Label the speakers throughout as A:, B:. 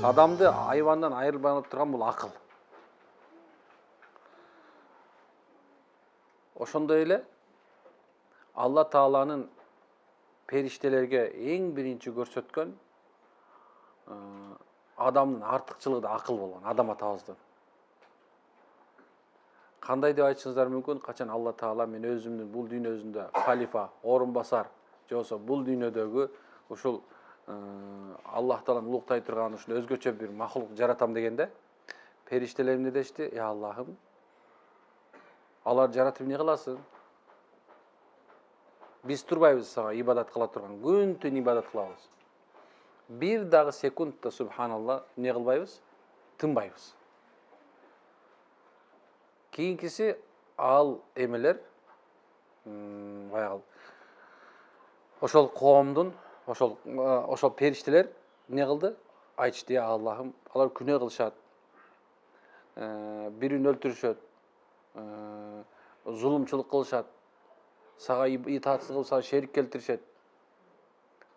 A: Адамды айвандан айырбай турган бул акыл. Ошондой эле Алла Тааланын периштелерге эң биринчи көрсөткөн адамдын артыкчылыгы да акыл болгон, адам атабыздан. Кандай деп айтышыңыздар мүмкүн, качан Алла Таала мен өзүмдүн бул дүйнөсүндө халифа, орун басар, же болбосо бул дүйнөдөгү ушул Аллах Тааланы улуктай турган ушул өзгөчө бир махлук жаратам дегенде, периштелер эмне дешти? Аллахым, алар жаратып эмне кыласың? Биз турбайбыз сага ибадат кыла турган, күн түн ибадат кылабыз. Бир дагы секундта субханалла эмне кылбайбыз? Тынбайбыз. Кийинкиси ал эмелер баягы ошол коомдун ошол периштелер эмне кылды? Айтышты: Аллахым, алар күнөө кылышат, бирин өлтүрүшөт, зулумчулук кылышат, сага итаатсыз кылып сага шерик келтиришет.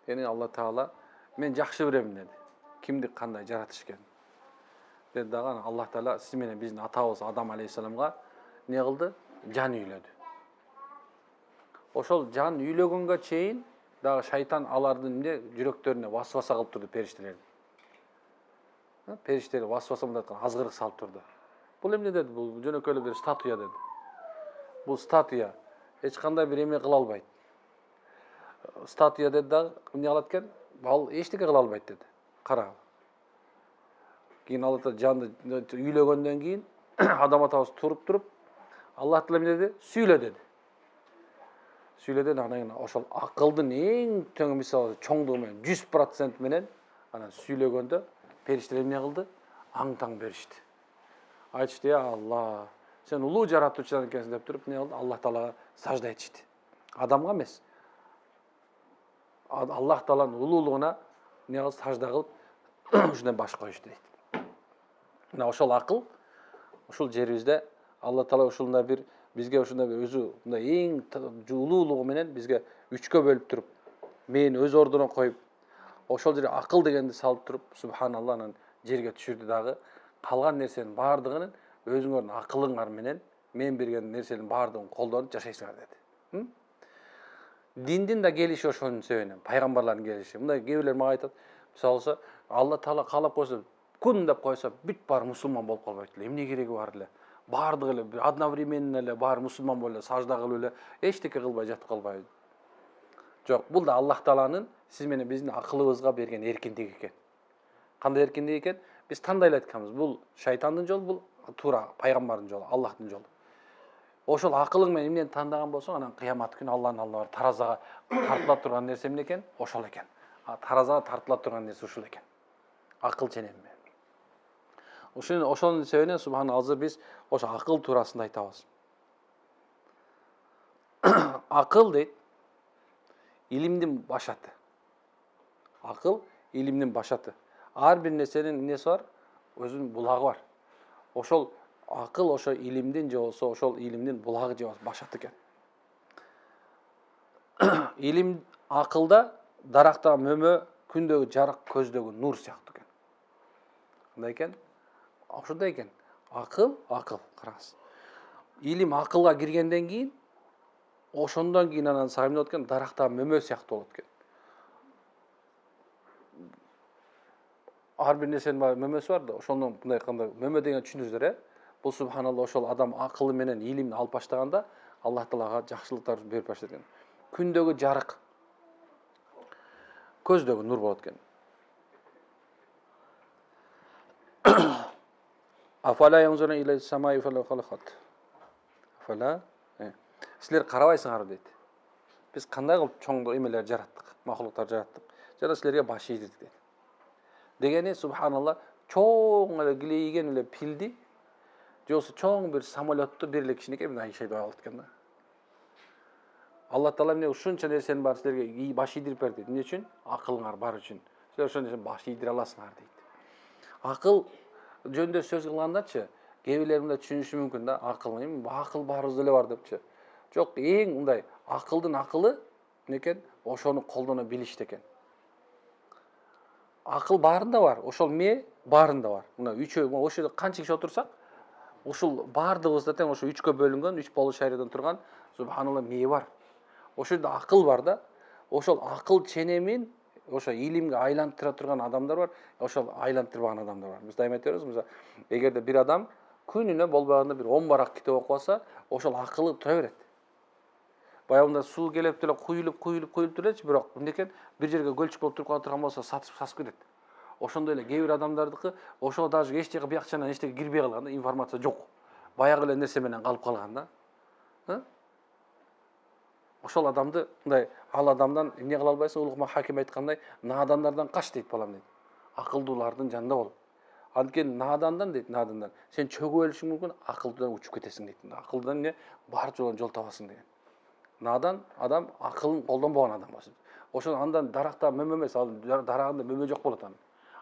A: Яни Алла Таала мен жакшы билем деди. Кимди кандай жаратыш экен. Деди дагы Аллах Таала сиз менен биздин атабыз Адам алейхиссаламга эмне кылды? Жан үйлөдү. Ошол жан үйлөгөнгө чейин дагы шайтан алардын эмне жүрөктөрүнө васваса кылып турду периштелердин. Периштелер васваса мындай азгырык салып турду. Бул эмне деди? Бул жөнөкөй эле бир статуя деди. Бул статуя эч кандай бир эме кыла албайт. Статуя деди дагы эмне кылат экен? Ал эчтеке кыла албайт деди. Кара. Кийин Алла Таала жанды үйлөгөндөн кийин адам атабыз туруп Аллах Таала эмне деди? Сүйлө деди. Сүйлө деди, анан кийин ошол акылдын эң төң мисалы чоңдугу менен 100% менен анан сүйлөгөндө периштелер эмне кылды? Аң-таң беришти. Айтышты: Алла, сен улуу жаратуучудан экенсиң деп туруп эмне кылды? Аллах Таалага сажда этишти. Адамга эмес. Аллах Тааланын улуулугуна эмне кылды? Сажда кылып, ушундай баш коюшту дейт. Мына ошол акыл ушул жерибизде Алла Таала ушундай бир бизге ушундай бир өзү мындай эң улуулугу менен бизге үчкө бөлүп туруп, мени өз ордуна коюп, ошол жерге акыл дегенди салып туруп, субханалла, анан жерге түшүрдү дагы. Калган нерсенин баардыгын өзүңөрдүн акылыңар менен мен берген нерсенин баардыгын колдонуп жашайсыңар деди. Диндин да келиши ошонун себебинен, пайгамбарлардын келиши. Мындай кээ бирлер мага айтат, мисалы Алла Таала каалап койсо, күн деп койсо, бүт баары мусулман болуп калбайт эле. Эмне кереги бар эле? Баардыгы эле одновременно эле баары мусулман болуп эле сажда кылып эле эчтеке кылбай жатып калбайбы? Жок, бул да Аллах Тааланын сиз менен биздин акылыбызга берген эркиндиги экен. Кандай эркиндик экен? Биз тандайлайт экенбиз. Бул шайтандын жолу, бул туура пайгамбардын жолу, Аллахтын жолу. Ошол акылың менен эмнени тандаган болсоң, анан кыямат күнү Алланын алдына барып таразага тартыла турган нерсе эмне экен? Ошол экен. Таразага тартыла турган нерсе ушул экен. Акыл ченем. Ошонун себебинен субхан азыр биз ошо акыл туурасында айтабыз. Акыл дейт илимдин башаты. Акыл илимдин башаты. Ар бир нерсенин эмнеси бар? Өзүнүн булагы бар. Ошол акыл ошо илимдин же болсо ошол илимдин булагы же башаты экен. Илим акылда дарактагы мөмө, күндөгү жарык, көздөгү нур сыяктуу экен. Кандай экен? Ошондой экен. Акыл, караңыз. Илим акылга киргенден кийин, ошондон кийин анан сага эмне болот экен? Дарактагы мөмө сыяктуу болот экен. Ар бир нерсенин мөмөсү бар да, ошондон мындай кандай мөмө деген түшүндүңүздөр, Бул субханалла ошол адам акылы менен илимин алып баштаганда Аллах Таалага жакшылыктар берип баштайт экен. Күндөгү жарык, көздөгү нур болот экен. Афала янзура иля самаи фала халакат. Афала. Силер карабайсыңарбы дейт. Биз кандай кылып чоң эмелер жараттык, махлуктар жараттык. Жана силерге баш ийдирдик дейт. Дегени субханалла чоң эле килейген эле пилди, же болсо чоң бир самолетту бир эле кичинекей мындай ишейт алат экен да. Алла Таала эмне ушунча нерсенин баарын силерге баш ийдирип берди дейт. Эмне үчүн? Акылыңар бар үчүн. Силер ошол нерсени баш ийдире аласыңар дейт. Акыл жөнүндө сөз кылгандачы, кээ бирлер мындай түшүнүшү мүмкүн да, акыл баарыбызда эле бар депчи. Жок, эң мындай акылдын акылы эмне экен? Ошону колдоно билишти экен. акыл баарында бар, ошол ме баарында бар. Мына үчөө ошол жерде канча киши отурсак, ушул баардыгыбызда тең ошо үчкө бөлүнгөн, үч полушариядан турган субханалла мээ бар. Ошол жерде акыл бар да. Ошол акыл ченемин ошо илимге айлантыра турган адамдар бар, ошол айлантырбаган адамдар бар. Биз дайыма айта беребиз, мисалы, эгерде бир адам күнүнө болбогондо бир 10 барак китеп окуп алса, ошол акылы тура берет. Баягында суу келип деле куюлуп турачы, бирок мындекен бир жерге көлчүк болуп туруп кала турган болсо сасып кетет. Ошондой эле кээ бир адамдардыкы ошо даже эчтеке биякчанан эчтеке кирбей калган да, информация жок. Баягы эле нерсе менен калып калган да. Ошол адамды мындай ал адамдан эмне кыла албайсың? Улугма хаким айткандай, надандардан кач дейт балам дейт. Акылдуулардын жанында бол. Анткени надандан дейт, надандан сен чөгүп өлүшүң мүмкүн, акылдуудан учуп кетесиң дейт. Акылдуудан эмне бар жол табасың деген. Надан адам акылын колдонбогон адам болсун. Ошол андан даракта мөмө эмес, ал дарагында мөмө жок болот анын.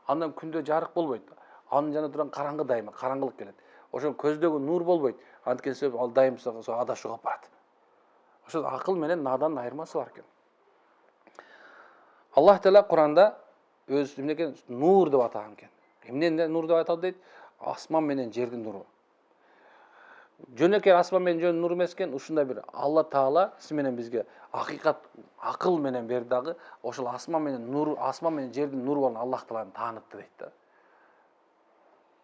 A: Андан күндө жарык болбойт. Анын жанында турган караңгы дайыма, караңгылык келет. Ошол көздөгү нур болбойт. Анткени себеп ал дайым адашууга алып барат. Ошол акыл менен надандын айырмасы бар экен. Аллах Таала Куранда өз эмнекен нур деп атаган экен. Эмнени нур деп атады дейт? Асман менен жердин нуру. Жөнөкөй асман менен жөн нур эмес экен, ушундай бир Алла Таала сиз менен бизге акыйкат акыл менен берди дагы, ошол асман менен нур, асман менен жердин нуру болгон Аллах Тааланы таанытты дейт да.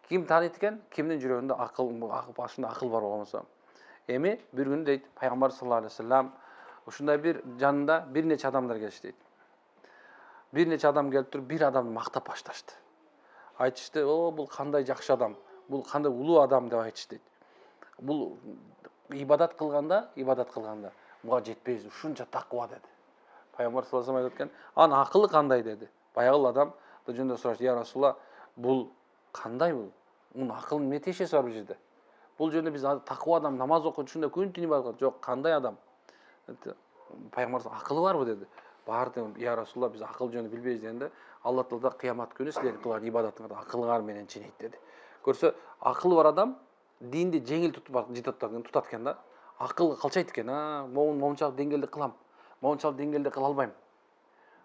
A: Ким тааныйт экен? Кимдин жүрөгүндө акыл, башында акыл бар болсо. Эми бир күнү дейт, пайгамбар саллаллаху алейхи вассалам ушундай бир жанында бир нече адамдар келишти дейт. Бир нече адам келип туруп, бир адамды мактап башташты. Айтышты, "О, бул кандай жакшы адам, бул кандай улуу адам" деп айтышты дейт. Бул ибадат кылганда буга жетпейбиз, ушунча таква деди. Пайгамбар саллаллаху алейхи вассалам айтып кеткен, "Анын акылы кандай?" деди. Баягы адам жөнүндө сурашты, "Я Расулалла, бул кандай бул? Мунун акылынын эмне тиешеси бар бул жерде? Бул жөнүндө биз таква адам, намаз окуйт, ушундай күн түн ибадат кылат. Жок, кандай адам?" Пайгамбар акылы барбы деди. Бар дедим, "Я Расулалла, биз акыл жөнүндө билбейбиз" дегенде, Алла Таала кыямат күнү силердин кылган ибадатыңарды акылыңар менен ченейт деди. Көрсө, акылы бар адам динди жеңил тутат экен да. Акылга калчайт экен. Моунчалык деңгээлде кылам, моунчалык деңгээлде кыла албайм.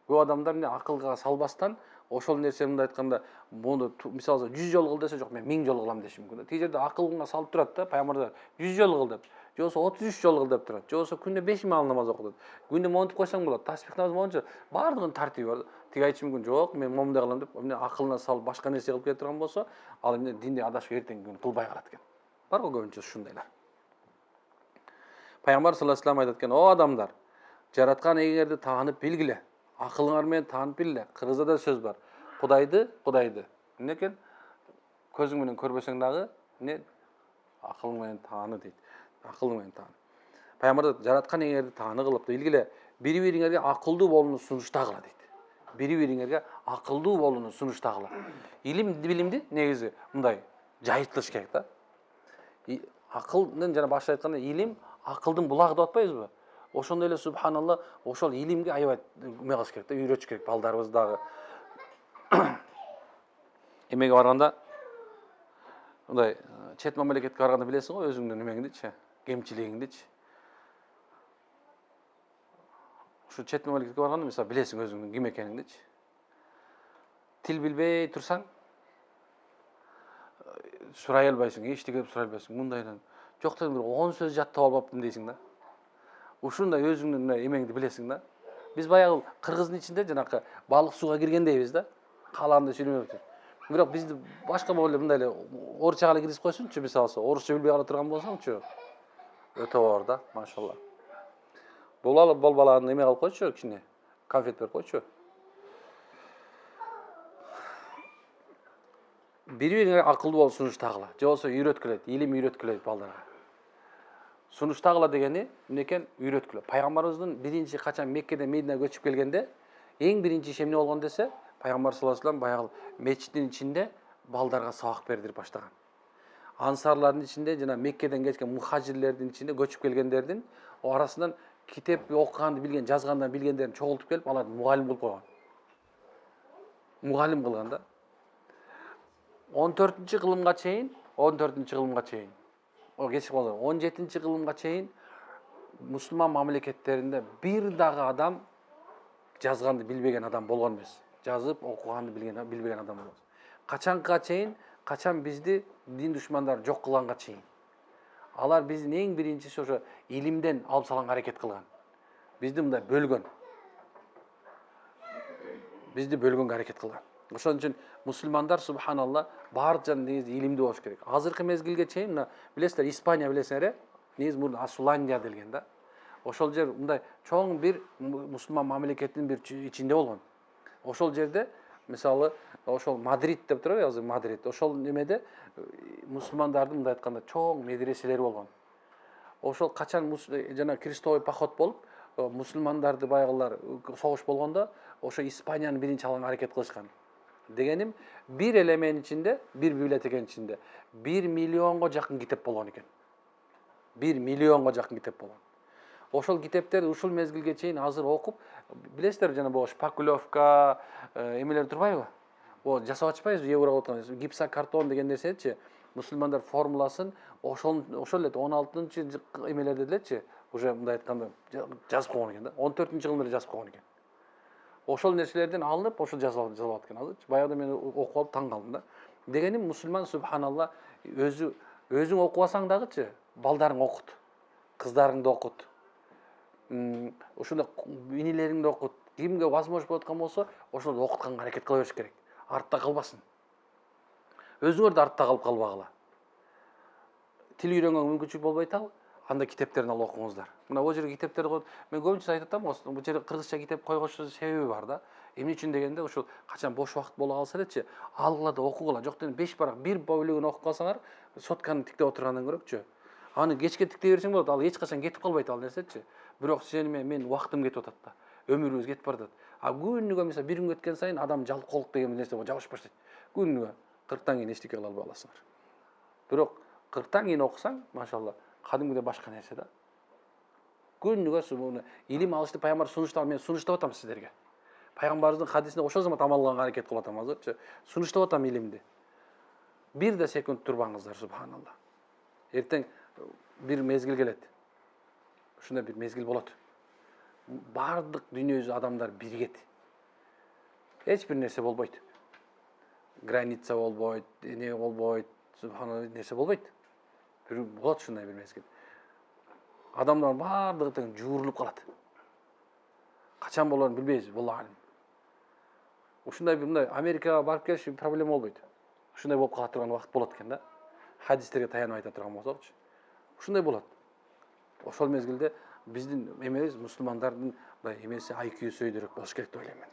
A: Көп адамдар эмне акылга салбастан ошол нерсени мындай айтканда, муну мисалы 100 жолу кыл десе, жок, мен 1000 жолу кылам деши мүмкүн да. Тиги жерде акылыңа салып турат да, пайгамбардар 100 жолу кыл деп, же болбосо 33 жолу кыл деп турат. Же болбосо күндө 5000 намаз оку деп. Күндө монтип койсоң болот. Таспих намаз мончу, бардыгынын тартиби бар да. Тиги айтышы мүмкүн, жок, мен момундай кылам деп, эмне акылына салып башка нерсе кылып келе турган болсо, ал эмне динди адашып эртеңки күнү кылбай калат экен. Бар го көбүнчө ушундайлар. Пайгамбар саллаллаху алейхи вассалам айтат экен, "О адамдар, жараткан эгерди таанып билгиле, акылыңар менен таанып билгиле." Кыргызда да сөз бар. Кудайды эмне экен? Көзүң менен көрбөсөң дагы эмне? Акылың менен тааны дейт. Акылың менен тааны. Пайгамбар жараткан эгерди тааны кылып билгиле, бири-бириңерге акылдуу болууну сунуштагыла дейт. Бири-бириңерге акылдуу болууну сунуштагыла. Билимди негизи мындай жайылтылыш керек да. Акылдын жана башта айткандай, илим акылдын булагы деп атпайбызбы? Ошондой эле субханалла, ошол илимге аябай эме кылыш керек да, үйрөтүш керек балдарыбыз дагы. Эмеге барганда мындай чет мамлекетке барганда билесиң го өзүңдүн эмеңдичи, кемчилигиңдичи. Ушу чет мамлекетке барганда мисалы билесиң өзүңдүн ким экениңдичи. Тил билбей турсаң, сурай албайсың, эчтеке деп сурай албайсың. Мындайдан жок дегенде 10 сөз жаттап албаптым дейсиң да. Ушундай өзүңдүн эмеңди билесиң да. Биз баягы кыргыздын ичинде жанакы балык сууга киргендейбиз да. Кааларында сүйлөп. Бирок бизди башка боло мындай эле орусчага эле киргизип койсунчу, мисалы, орусча билбей кала турган болсоңчу. Өтө оор да, машалла. Болбалагын эме кылып койчу, кичине конфет берип койчу. Бири-бириңерге акылдуу болуп сунуштагыла. Же болбосо үйрөткүлөйт, илим үйрөткүлөйт балдарга. Сунуштагыла дегени эмне экен? Үйрөткүлө. Пайгамбарыбыздын биринчи качан Меккеден Мединага көчүп келгенде, эң биринчи иш эмне болгон десе, Пайгамбар саллаллаху алейхи вассалам баягы мечиттин ичинде балдарга сабак бердирип баштаган. Ансарлардын ичинде жана Меккеден кеткен мухажирлердин ичинде көчүп келгендердин арасынан китеп окуганды билген, жазгандан билгендерин чогултуп келип, аларды мугалим кылып койгон. Мугалим кылган да. 14-кылымга чейин, о кечип калган, 17-кылымга чейин мусулман мамлекеттеринде бир дагы адам жазганды билбеген адам болгон эмес. жазып окуганды билбеген адам болобуз. Качанга чейин, качан бизди дин душмандары жок кылганга чейин. Алар биздин эң биринчиси ошо илимден алып салганга аракет кылган. Бизди мындай бөлгөн. Бизди бөлгөнгө аракет кылган. Ошон үчүн мусулмандар субханалла баардык жан негизи илимдүү болуш керек. Азыркы мезгилге чейин мына билесиздер, Испания билесиңер, негизи мурда Асуландия делген да. Ошол жер мындай чоң бир мусулман мамлекетинин бир ичинде болгон. Ошол жерде мисалы ошол Мадрид деп турат, азыр Мадрид. Ошол немеде мусулмандардын мындай айтканда чоң медреселери болгон. Ошол качан жана крестовый поход болуп, мусулмандарды байгылар согуш болгондо, ошо Испанияны биринчи алганга аракет кылышкан. Дегеним, бир элеменин ичинде, бир библиотеканын ичинде 1 миллионго жакын китеп болгон экен. 1 миллионго жакын китеп болгон. Ошол китептерди ушул мезгилге чейин азыр окуп, билесиздер, жана бул шпаклевка, эмелер турбайбы? О, жасап атышпайбызбы, евроға отқан гипсокартон деген нерсечи, мусулмандар формуласын ошол эле 16-чы эмелерде делечи, уже мындай айтканда жазып койгон экен да. 14-чы жылы жазып койгон экен. Ошол нерселерден алынып, ошол жазылып аткан. Азыр баягыда мен окуп алып таң калдым да. Дегеним, мусулман субханалла өзүң окубасаң дагычы, балдарың окут, кыздарыңды окут. Ошондой инилериңди окут. Кимге возможность болуп аткан болсо, ошолорду окутканга аракет кыла бериш керек. Артта калбасын. Өзүңөр да артта калып калбагыла. Тил үйрөнгөнгө мүмкүнчүлүк болбой атабы? Анда китептерин алып окуңуздар. Мына бул жерге китептерди коюп, мен көбүнчө айтып атам, бул жерге кыргызча китеп койгочу себеби бар да. Эмне үчүн дегенде, ошол качан бош убакыт боло калса элечи, алгыла да окугула. Жок дегенде 5 барак бир бөлүгүн окуп калсаңар, сотканы тиктеп отургандан көрөкчү. Аны кечке тиктей берсең болот, ал эч качан кетип калбайт ал нерсечи. Бирок мен убактым кетип атат да. Өмүрүбүз кетип баратат. А күнүгө мисалы бир күн өткөн сайын адам жалкоолук деген нерсе жабышып баштайт. Күнүгө 40тан кийин эчтеке кыла албай каласыңар. Бирок 40тан кийин окусаң, машалла, кадимгидей башка нерсе да. Күнүгө илим алышты пайгамбар сунуштап, мен сунуштап атам сиздерге. Пайгамбарыбыздын хадисине ошол замат амал кылганга аракет кылып атам азырчы. Сунуштап атам илимди. Бир да секунд турбаңыздар, субханалла. Эртең бир мезгил келет. Ушундай бир мезгил болот. Бардык дүйнө жүзү адамдар биригет. Эч бир нерсе болбойт. Граница болбойт, эмне болбойт, субханалла, нерсе болбойт. Бир болот ушундай бир мезгил. Адамдар бардыгы тең жуурулуп калат. Качан болоорун билбейбиз, Алла алим. Ушундай мындай Америкага барып келиш проблема болбойт. Ушундай болуп кала турган убакыт болот экен да. Хадистерге таянып айта турган болсокчу. Ушундай болот. Ошол мезгилде биздин эмебиз, мусулмандардын мындай эмеси IQ-су өйдөрөөк болуш керек деп ойлойм мен.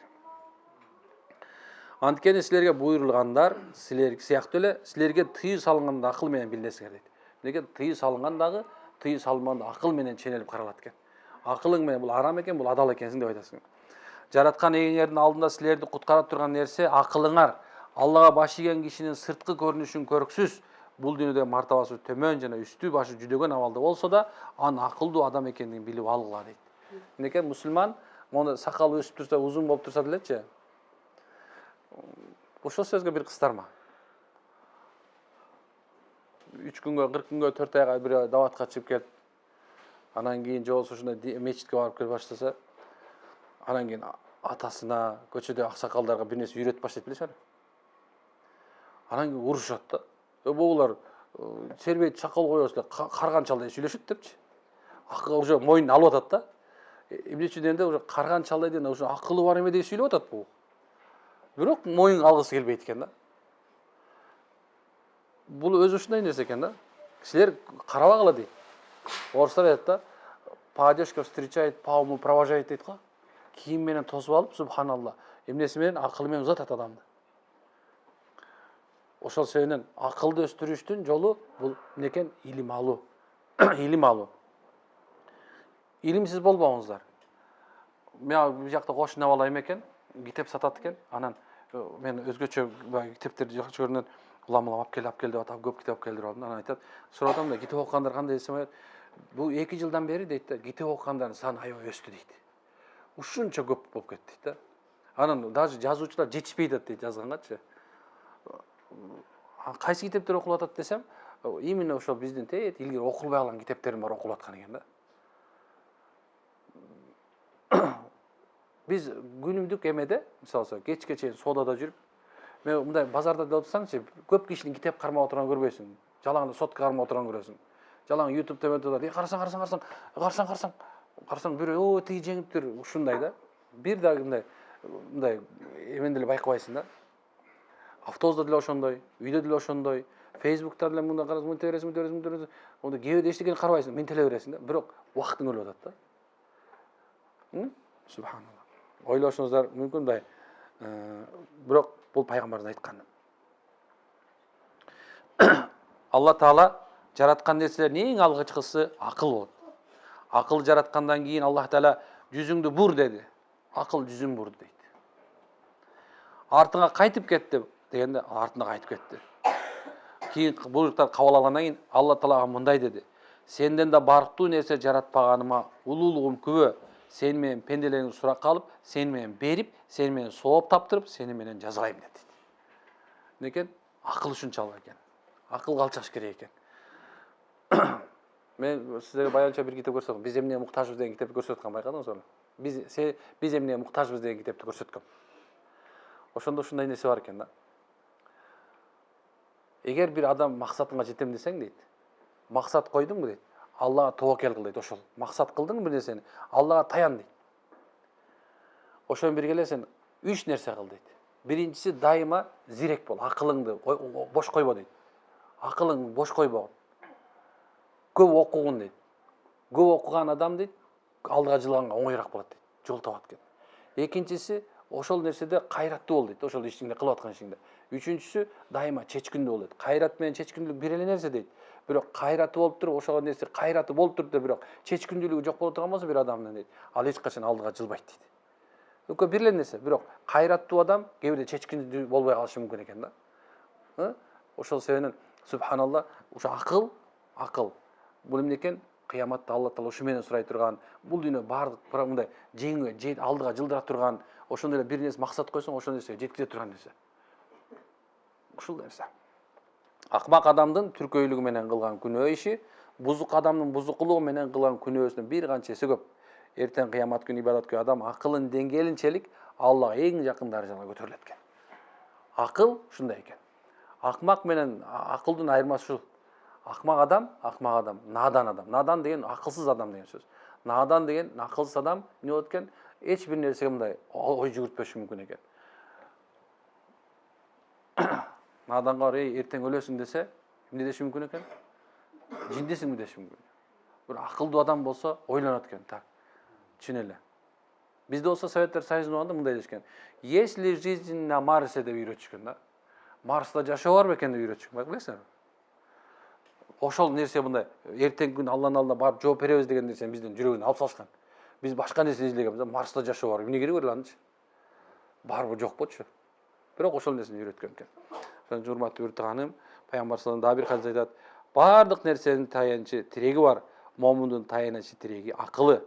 A: Анткени силерге буйрулгандар, силер сыяктуу эле силерге тыюу салынганда акыл менен билесиңер дейт. Эмнеге тыюу салынган дагы, тыюу салынбаганда акыл менен ченелип каралат экен. Акылың менен бул арам экен, бул адал экенсиң деп айтасың. Жараткан эгеңердин алдында силерди куткара турган нерсе акылыңар. Аллага баш ийген кишинин сырткы көрүнүшүн көрксүз, бул дүйнөдө мартабасы төмөн жана үстү башы жүдөгөн абалда болсо да, анын акылдуу адам экендигин билип алгыла дейт. Эмнеге мусулман мону сакалы өсүп турса, узун болуп турса делечи. Ошол сөзгө бир кыстарма. 3 күнгө, 40 күнгө, 4 айга бир даватка чыгып келип, анан кийин же болсо ушундай мечитке барып кел баштаса, анан кийин атасына, көчөдө аксакалдарга бир нерсе үйрөтүп баштайт билесиңер. Анан кийин урушат да. Бугулар сербейт сакал коёбуз, карганчалдай сүйлөшөт депчи. Акылы уже мойнун алып атат да. Эмне үчүн дегенде, уже карганчалдай деген уже акылы бар эме деп сүйлөп атат бул. Бирок мойын алгысы келбейт экен да. Бул өзү ушундай нерсе экен да. Силер карабагыла дейт. Орустар айтат да, падёшка встречает, пауму провожает дейт го. Кийим менен тосуп алып, субханалла, эмнеси менен акылы менен узатат адамды. Ошол себептен акылды өстүрүштүн жолу бул эмне экен? Илим алуу. Илим алуу. Илимсиз болбоңуздар. Мен бул жакта кошуна бала экен, китеп сатат экен. Анан мен өзгөчө китептерди жакшы көргөндөн улам алып кел деп атап, көп китеп алып келдирип алдым. Анан айтат, сурадым да, китеп окугандар кандай десем айтат. Бул 2 жылдан бери дейт да, китеп окугандардын саны аябай өстү дейт. Ушунча көп болуп кетти дейт да. Анан даже жазуучулар жетишпей атат дейт жазгангачы. Кайсы китептер окулуп атат десем, именно ошол биздин илгери окулбай калган китептерим бар окулуп аткан экен да. Biz günümdük emede, misалы kечке чейин содада жүрүп, мен мындай базарда да отурсаңчы, көп кишинин китеп кармап отурганын көрбөйсүң. Жалаң сотка кармап отурганын көрөсүң. Жалаң YouTube төмөтүп, карасаң бирөө, о, тиги жеңиптир, ушундай да. Бир дагы мындай эмен деле байкабайсың да. Автобуста деле ошондой, үйдө деле ошондой, Facebook'та деле мындай карасаң, мынтей бересиң. Онда кээде эчтекени карабайсың, ментеле бересиң да. Бирок убактың өлүп атат да. Субханалла. Ойлошуңуздар мүмкүн бай. Бирок бул пайгамбардын айтканы. Алла Таала жараткан нерселердин эң алгачкысы акыл болот. Акыл жараткандан кийин Аллах Таала жүзүңдү бур деди. Акыл жүзүн бурду дейт. Артыңа кайтып кетти дегенде артына кайтып кетти. Кийин буйруктар кабыл алгандан кийин Алла Таалага мындай деди. Сенден да барктуу нерсе жаратпаганыма улуулугум күбө. Сен менен пенделерин суракка алып, сен менен берип, сен менен сооп таптырып, сени менен жазгайм деди. Некен? Акыл ушунчалык экен. Акыл калчаш керек экен. Мен сиздерге баягынча бир китеп көрсөттүм. Биз эмне муктажбыз деген китепти көрсөткөн, байкадыңыз беле? Биз эмне муктажбыз деген китепти көрсөткөн. Ошондо ушундай нерсе бар экен да. Эгер бир адам максатыңа жетем десең дейт, максат койдуңбу дейт, Аллага тобокел кыл дейт. Ошол максат кылдың бир нерсени, Аллага таян дейт. Ошон бирге эле сен 3 нерсе кыл дейт. Биринчиси дайыма зирек бол, акылыңды бош койбо дейт. Акылың бош койбогун. Көп окугун дейт. Көп окуган адам дейт, алдыга жылганга оңоюраак болот дейт. Жол табат экен. Экинчиси ошол нерседе кайраттуу бол дейт. Ошол ишиңде кылып аткан ишиңде. Үчүнчүсү дайыма чечкиндүү бол дейт. Кайрат менен чечкиндүүлүк бир эле нерсе дейт. Бирок кайраты болуп туруп, ошол нерсе кайраты болуп туруп да бирок чечкиндүүлүгү жок боло турган болсо бир адамдын дейт, ал эч качан алдыга жылбайт дейт. Экөө бир эле нерсе, бирок кайраттуу адам кээ бирде чечкиндүү болбой калышы мүмкүн экен да. Ошол себептен субханалла, ошо акыл. Бул эмне экен? Кыяматта Алла Таала ушу менен сурай турган, бул дүйнө бардык мындай жеңип, алдыга жылдыра турган, ошондой эле бир нерсе максат койсоң, ошол нерсеге жеткизе турган нерсе. Ушул нерсе. Акмак адамдын түркөйлүгү менен кылган күнөө иши, бузук адамдын бузукулугу менен кылган күнөөсүнөн бир канча эсе көп. Эртең кыямат күнү ибадаткөй адам акылын деңгээлинчелик Аллага эң жакын даражага көтөрүлөт экен. Акыл ушундай экен. Акмак менен акылдын айырмасы ушул. Акмак адам, надан адам. Надан деген акылсыз адам деген сөз. Надан деген акылсыз адам эмне болот экен? Эч бир нерсеге мындай ой жүгүртпөшү мүмкүн экен. Наданга эртең өлөсүң десе, эмне деши мүмкүн экен? Жиндесиңби деши мүмкүн. Бир акылдуу адам болсо ойлонот экен, так. Чын эле. Бизде болсо Советтер Союзунда болгондо мындай дешкен. Если жизнь на Марсе деп үйрөтүшкөн да. Марста жашоо бар бекен деп үйрөтүшкөн, билесиңби? Ошол нерсе мындай эртеңки күнү Алланын алдына барып жооп беребиз деген нерсени биздин жүрөгүнөн алып салышкан. Биз башка нерсе излегенбиз, Марста жашоо бар. Эмне кереги бар анчы? Барбы жокпучу? Бирок ошол нерсени үйрөткөн экен. Ошон урматтуу бир тааным, Пайгамбар саллаллаху алейхи бир хадис айтат: "Бардык нерсенин таянычы тиреги бар, момундун таянычы тиреги акылы.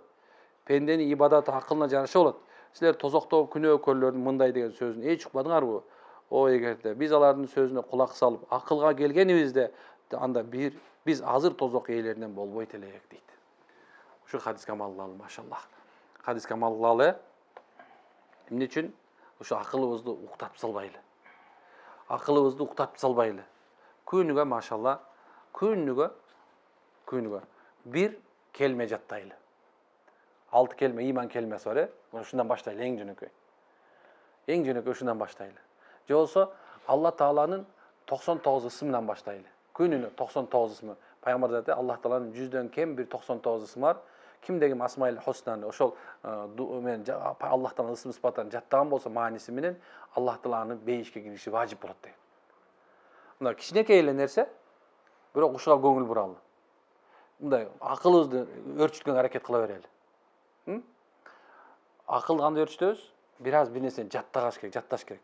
A: Пенденин ибадаты акылына жараша болот. Силер тозоктогу күнөө көрүлөрдүн мындай деген сөзүн эч укпадыңарбы? О, эгерде биз алардын сөзүнө кулак салып, акылга келгенибизде, анда биз азыр тозок ээлеринен болбойт элек" дейт. Ушу хадис камаллалы, машаллах. Хадис камаллалы. Эмне үчүн? Ушу акылыбызды уктатып салбайлы. Акылыбызды уктатып салбайлы. Күнүгө, машалла, күнүгө бир келме жаттайлы. 6 келме иман келмеси бар, ушундан баштайлы эң жөнөкөй. Эң жөнөкөй ушундан баштайлы. Же болсо Алла Тааланын 99 ысымынан баштайлы. Күнүнө 99 ысымы. Пайгамбар айтты, Аллах Тааланын 100дөн кем бир 99 ысымы бар. Кимдеги Асмаил Хуснаны ошол мен Аллах Тааланын ысым сыпаттарын жаттаган болсо мааниси менен Аллах Тааланын бейишке кириши важип болот дейт. Мына кичинекей эле нерсе, бирок ушуга көңүл буралы. Мындай акылыбызды өрчүткөнгө аракет кыла берели. Акыл кандай өрчүтөбүз? Бир нерсени жатташ керек.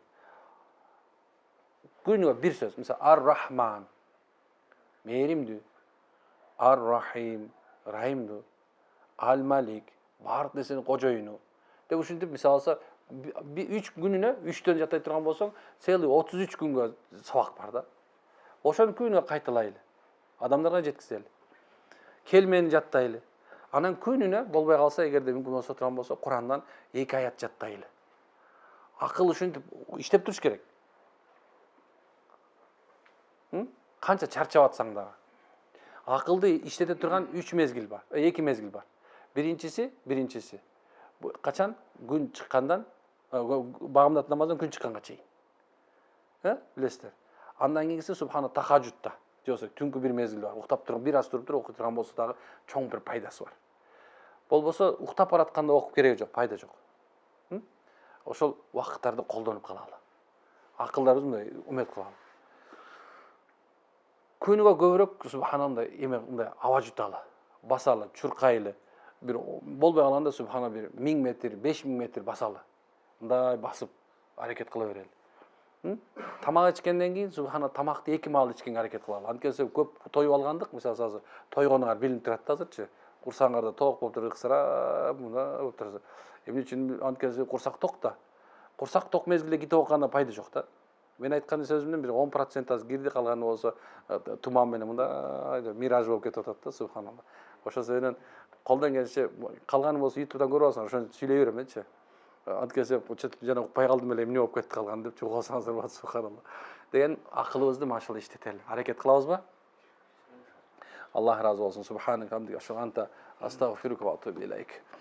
A: Күнүгө бир сөз, мисалы Ар-Рахман, мээримдүү, Ар-Рахим, Рахимдүү, Ал-Малик, бардык нерсенин кожоюну. Деп ушинтип мисалы алса 3 күнүнө 3төн жаттай турган болсоң, целый 33 күнгө сабак бар да. Ошону күнүгө кайталайлы. Адамдарга жеткизели. Келмени жаттайлы. Анан күнүнө болбой калса, эгерде мүмкүн болсо турган болсо, Курандан 2 аят жаттайлы. Акыл ушинтип иштеп туруш керек. Канча чарчап атсаң дагы. Акылды иштете турган 3 мезгил бар, 2 мезгил бар. Биринчиси качан күн чыккандан, багымдат намаздан күн чыкканга чейин. Билесиздер. Андан кийинкиси субхана тахажжудта. Же болбосо түнкү бир мезгил бар. Уктап турган, бир аз туруп окуй турган болсо дагы чоң бир пайдасы бар. Болбосо уктап баратканда окуп кереги жок, пайда жок. Ошол убакыттарды колдонуп калалы. Акылдарыбыз мындай умет кылалы. Күнүгө көбүрөөк субханалла эме мындай аба жуталы, басалы, чуркайлы. Бир болбой калганда субхана бир 1000 метр, 5000 метр басалы. Мындай басып аракет кыла берели. Тамак ичкенден кийин субхана тамакты 2 маал ичкенге аракет кылалы. Анткени көп тоюп алгандык, мисалы азыр тойгонуңар билинип турат да азырчы. Курсаңарда тоок болуп туруп ыксырап, мына болуп турса. Эмне үчүн? Анткени курсак ток да. Курсак ток мезгилде кетип окугандан пайда жок да. Мен айткан сөзүмдөн бир 10% аз кирди, калганы болсо туман менен мындай мираж болуп кетип атат да, субханалла. Ошол себептен колдон келишинче калганы болсо YouTube'дан көрүп алсаңар, ошону сүйлөй берем менчи. Анткени жана укпай калдым эле, эмне болуп кетти калган деп угуп алсаңыздар болот, субханалла. Деген акылыбызды машалла иштетели. Аракет кылабызбы? Аллах разы болсун. Субханак хамдика, ашхadu анта астагфирука ва атубу илейк.